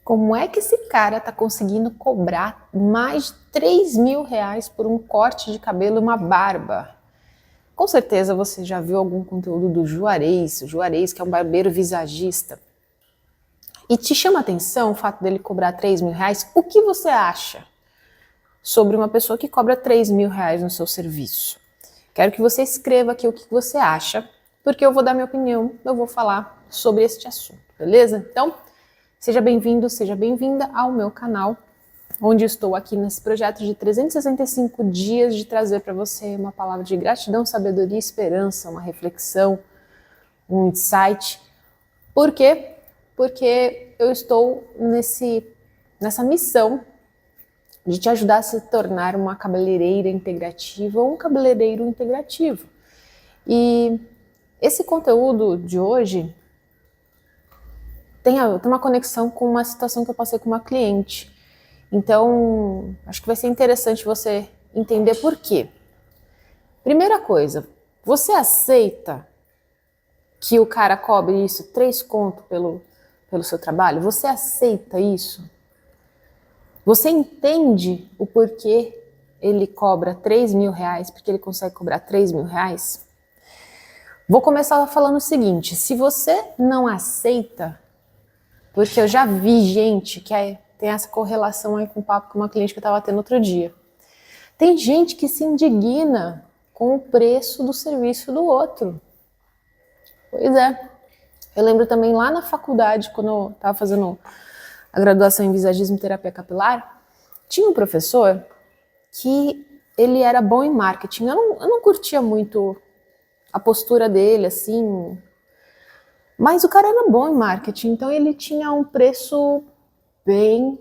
Como é que esse cara tá conseguindo cobrar mais de 3 mil reais por um corte de cabelo e uma barba? Com certeza você já viu algum conteúdo do Juarez, que é um barbeiro visagista. E te chama a atenção o fato dele cobrar 3 mil reais? O que você acha sobre uma pessoa que cobra 3 mil reais no seu serviço? Quero que você escreva aqui o que você acha, porque eu vou dar minha opinião, eu vou falar sobre este assunto, beleza? Então, seja bem-vindo, seja bem-vinda ao meu canal, onde estou aqui nesse projeto de 365 dias de trazer para você uma palavra de gratidão, sabedoria, esperança, uma reflexão, um insight. Por quê? Porque eu estou nessa missão de te ajudar a se tornar uma cabeleireira integrativa ou um cabeleireiro integrativo. E esse conteúdo de hoje tem uma conexão com uma situação que eu passei com uma cliente. Então, acho que vai ser interessante você entender por quê. Primeira coisa, você aceita que o cara cobre isso, 3 conto pelo seu trabalho? Você aceita isso? Você entende o porquê ele cobra 3 mil reais, porque ele consegue cobrar 3 mil reais? Vou começar falando o seguinte, se você não aceita, porque eu já vi gente que tem essa correlação aí com o papo com uma cliente que eu estava tendo outro dia. Tem gente que se indigna com o preço do serviço do outro. Pois é. Eu lembro também lá na faculdade, quando eu estava fazendo a graduação em visagismo e terapia capilar, tinha um professor que ele era bom em marketing. Eu não curtia muito a postura dele, assim, mas o cara era bom em marketing, então ele tinha um preço bem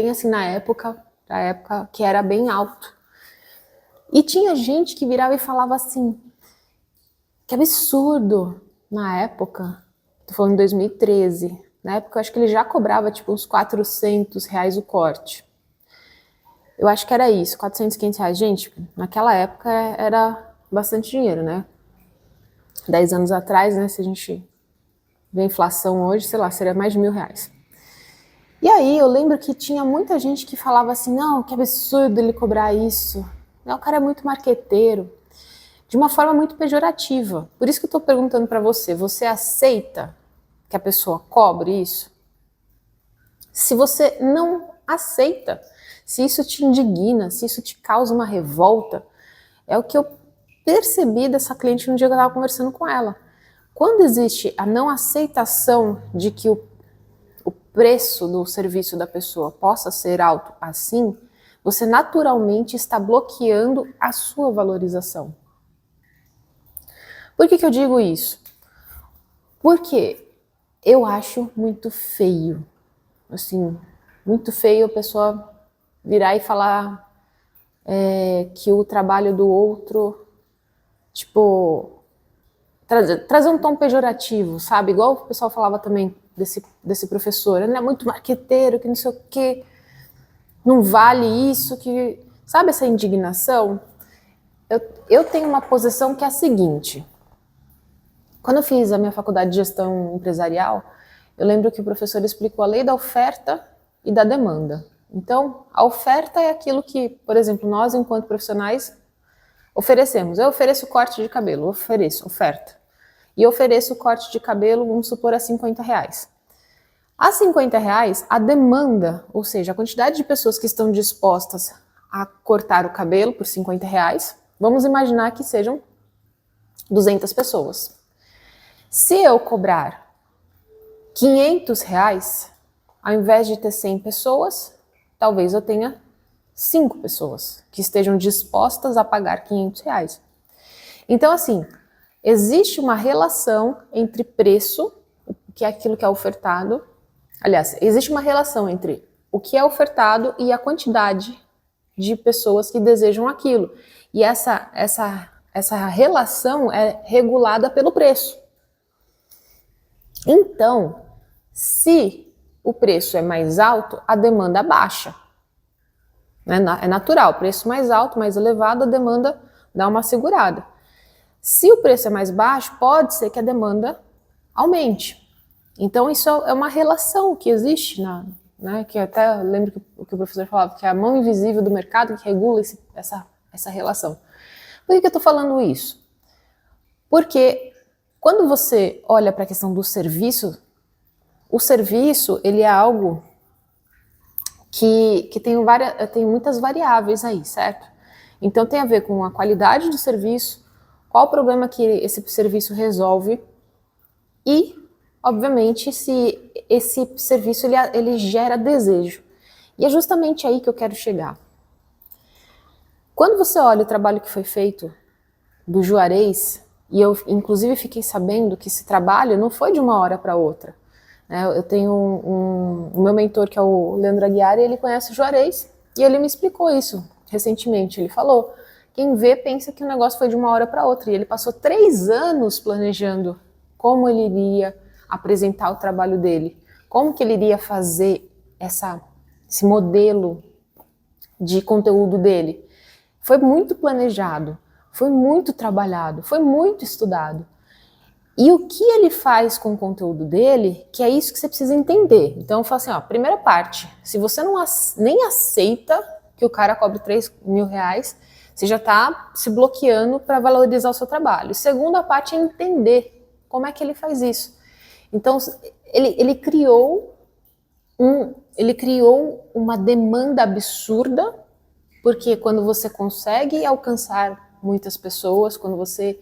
assim na época que era bem alto. E tinha gente que virava e falava assim, que absurdo, na época, tô falando em 2013, na época eu acho que ele já cobrava tipo uns 400 reais o corte. Eu acho que era isso, 400, 500 reais. Gente, naquela época era bastante dinheiro, né? 10 anos atrás, né, se a gente vê a inflação hoje, sei lá, seria mais de 1.000 reais. E aí eu lembro que tinha muita gente que falava assim, não, que absurdo ele cobrar isso. Não, o cara é muito marqueteiro. De uma forma muito pejorativa. Por isso que eu estou perguntando para você, você aceita que a pessoa cobre isso? Se você não aceita, se isso te indigna, se isso te causa uma revolta, é o que eu percebi dessa cliente no dia que eu estava conversando com ela. Quando existe a não aceitação de que o preço do serviço da pessoa possa ser alto assim, você naturalmente está bloqueando a sua valorização. Por que eu digo isso? Porque eu acho muito feio, assim, muito feio a pessoa virar e falar que o trabalho do outro, tipo, trazer um tom pejorativo, sabe? Igual o pessoal falava também desse professor, ele é muito marqueteiro, que não sei o quê, não vale isso, que... Sabe essa indignação? Eu tenho uma posição que é a seguinte, quando eu fiz a minha faculdade de gestão empresarial, eu lembro que o professor explicou a lei da oferta e da demanda. Então, a oferta é aquilo que, por exemplo, nós, enquanto profissionais, oferecemos. Eu ofereço corte de cabelo, oferta. E ofereço corte de cabelo, vamos supor, a 50 reais. A 50 reais, a demanda, ou seja, a quantidade de pessoas que estão dispostas a cortar o cabelo por 50 reais, vamos imaginar que sejam 200 pessoas. Se eu cobrar 500 reais, ao invés de ter 100 pessoas, talvez eu tenha 5 pessoas que estejam dispostas a pagar 500 reais. Então, assim, existe uma relação entre preço, que é aquilo que é ofertado. Aliás, existe uma relação entre o que é ofertado e a quantidade de pessoas que desejam aquilo. E essa relação é regulada pelo preço. Então, se o preço é mais alto, a demanda baixa. É natural, preço mais alto, mais elevado, a demanda dá uma segurada. Se o preço é mais baixo, pode ser que a demanda aumente. Então isso é uma relação que existe, né, que eu até lembro que o professor falava, que é a mão invisível do mercado que regula essa relação. Por que eu estou falando isso? Porque quando você olha para a questão do serviço, o serviço ele é algo que tem muitas variáveis aí, certo? Então tem a ver com a qualidade do serviço, qual o problema que esse serviço resolve e, obviamente, se esse serviço ele gera desejo. E é justamente aí que eu quero chegar. Quando você olha o trabalho que foi feito do Juarez, e eu inclusive fiquei sabendo que esse trabalho não foi de uma hora para outra. Eu tenho o meu mentor, que é o Leandro Aguiar, e ele conhece o Juarez, e ele me explicou isso recentemente. Ele falou, quem vê pensa que o negócio foi de uma hora para outra, e ele passou 3 anos planejando como ele iria apresentar o trabalho dele, como que ele iria fazer esse modelo de conteúdo dele. Foi muito planejado, foi muito trabalhado, foi muito estudado. E o que ele faz com o conteúdo dele, que é isso que você precisa entender. Então eu falo assim, ó, primeira parte, se você nem aceita que o cara cobre 3 mil reais, você já está se bloqueando para valorizar o seu trabalho. Segunda parte é entender como é que ele faz isso. Então ele criou uma demanda absurda, porque quando você consegue alcançar muitas pessoas, quando você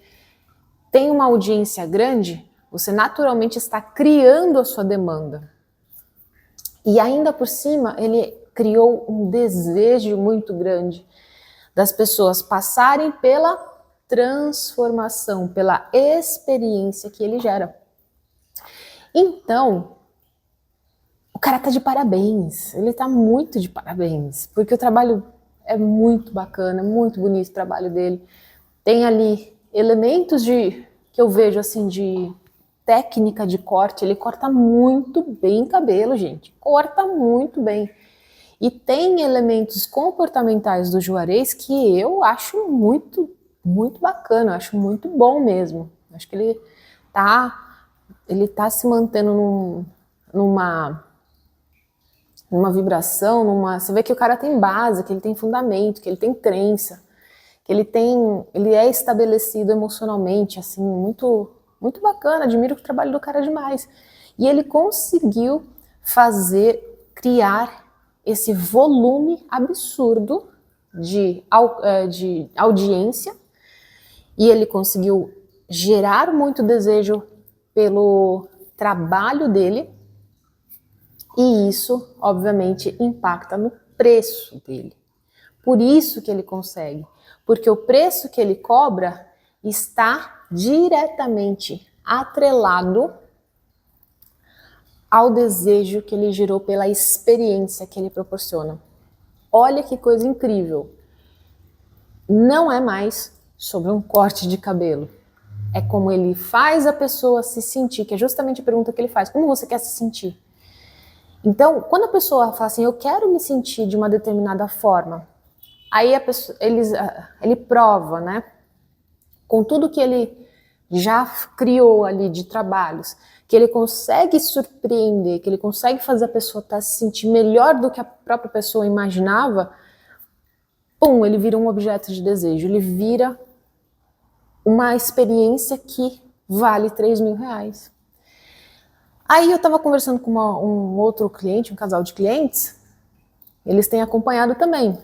tem uma audiência grande, você naturalmente está criando a sua demanda. E ainda por cima, ele criou um desejo muito grande das pessoas passarem pela transformação, pela experiência que ele gera. Então, o cara tá de parabéns, ele tá muito de parabéns, porque o trabalho é muito bacana, muito bonito o trabalho dele. Tem ali elementos que eu vejo assim de técnica de corte, ele corta muito bem cabelo, gente, corta muito bem. E tem elementos comportamentais do Juarez que eu acho muito, muito bacana, eu acho muito bom mesmo. Acho que ele tá se mantendo numa vibração, você vê que o cara tem base, que ele tem fundamento, que ele tem crença, que ele é estabelecido emocionalmente, assim, muito, muito bacana, admiro o trabalho do cara demais. E ele conseguiu criar esse volume absurdo de audiência, e ele conseguiu gerar muito desejo pelo trabalho dele, e isso, obviamente, impacta no preço dele. Por isso que ele consegue, porque o preço que ele cobra está diretamente atrelado ao desejo que ele gerou pela experiência que ele proporciona. Olha que coisa incrível. Não é mais sobre um corte de cabelo. É como ele faz a pessoa se sentir, que é justamente a pergunta que ele faz. Como você quer se sentir? Então, quando a pessoa fala assim, eu quero me sentir de uma determinada forma, aí ele prova, né? Com tudo que ele já criou ali de trabalhos, que ele consegue surpreender, que ele consegue fazer a pessoa se sentir melhor do que a própria pessoa imaginava, ele vira um objeto de desejo, ele vira uma experiência que vale 3 mil reais. Aí eu estava conversando com um outro cliente, um casal de clientes, eles têm acompanhado também.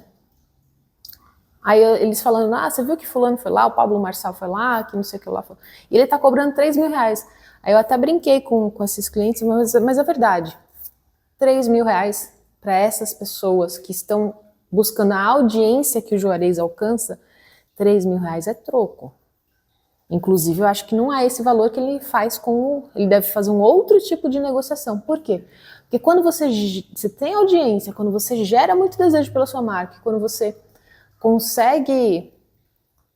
Aí eles falando, você viu que fulano foi lá, o Pablo Marçal foi lá, que não sei o que lá foi. E ele tá cobrando 3 mil reais. Aí eu até brinquei com esses clientes, mas é verdade. 3 mil reais para essas pessoas que estão buscando a audiência que o Juarez alcança, 3 mil reais é troco. Inclusive, eu acho que não é esse valor que ele faz ele deve fazer um outro tipo de negociação. Por quê? Porque quando você tem audiência, quando você gera muito desejo pela sua marca, quando você consegue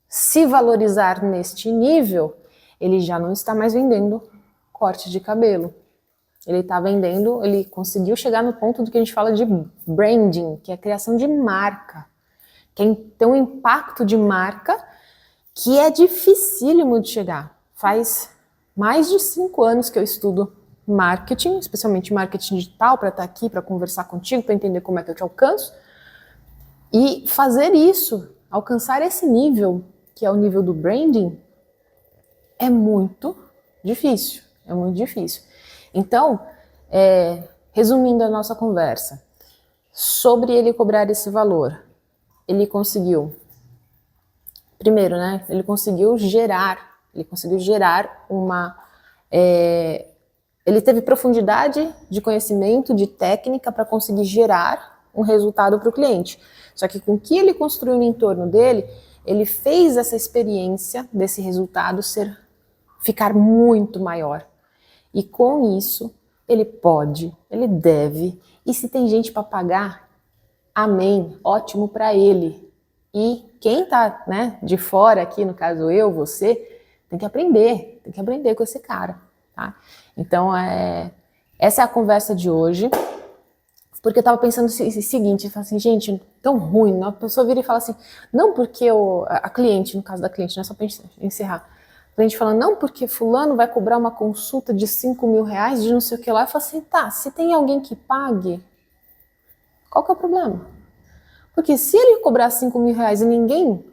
se valorizar neste nível, ele já não está mais vendendo corte de cabelo. Ele conseguiu chegar no ponto do que a gente fala de branding, que é a criação de marca, que tem um impacto de marca que é dificílimo de chegar. Faz mais de 5 anos que eu estudo marketing, especialmente marketing digital, para estar aqui, para conversar contigo, para entender como é que eu te alcanço. E fazer isso, alcançar esse nível, que é o nível do branding, é muito difícil. É muito difícil. Então, resumindo a nossa conversa, sobre ele cobrar esse valor, ele conseguiu, primeiro, né? Ele conseguiu gerar uma... ele teve profundidade de conhecimento, de técnica para conseguir gerar um resultado para o cliente. Só que com o que ele construiu no entorno dele, ele fez essa experiência desse resultado ficar muito maior. E com isso, ele pode, ele deve, e se tem gente para pagar, amém, ótimo para ele. E quem está, né, de fora aqui, no caso eu, você, tem que aprender com esse cara, tá? Então, essa é a conversa de hoje, porque eu estava pensando o seguinte, eu falei assim, gente, tão ruim, né? A pessoa vira e fala assim, não porque a cliente, no caso da cliente, né, só para encerrar, a gente falando, não porque fulano vai cobrar uma consulta de 5 mil reais, de não sei o que lá, eu falo assim, tá, se tem alguém que pague, qual que é o problema? Porque se ele cobrar 5 mil reais e ninguém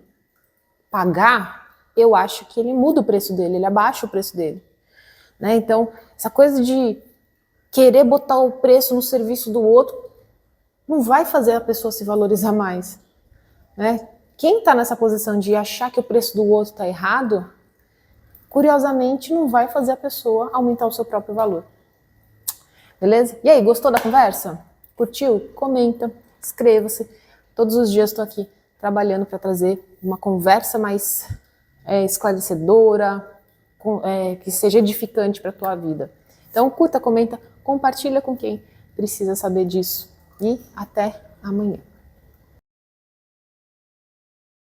pagar, eu acho que ele muda o preço dele, ele abaixa o preço dele. Né? Então, essa coisa de querer botar o preço no serviço do outro não vai fazer a pessoa se valorizar mais. Né? Quem está nessa posição de achar que o preço do outro está errado, curiosamente não vai fazer a pessoa aumentar o seu próprio valor. Beleza? E aí, gostou da conversa? Curtiu? Comenta, inscreva-se. Todos os dias estou aqui trabalhando para trazer uma conversa mais esclarecedora, que seja edificante para a tua vida. Então, curta, comenta, compartilha com quem precisa saber disso. E até amanhã.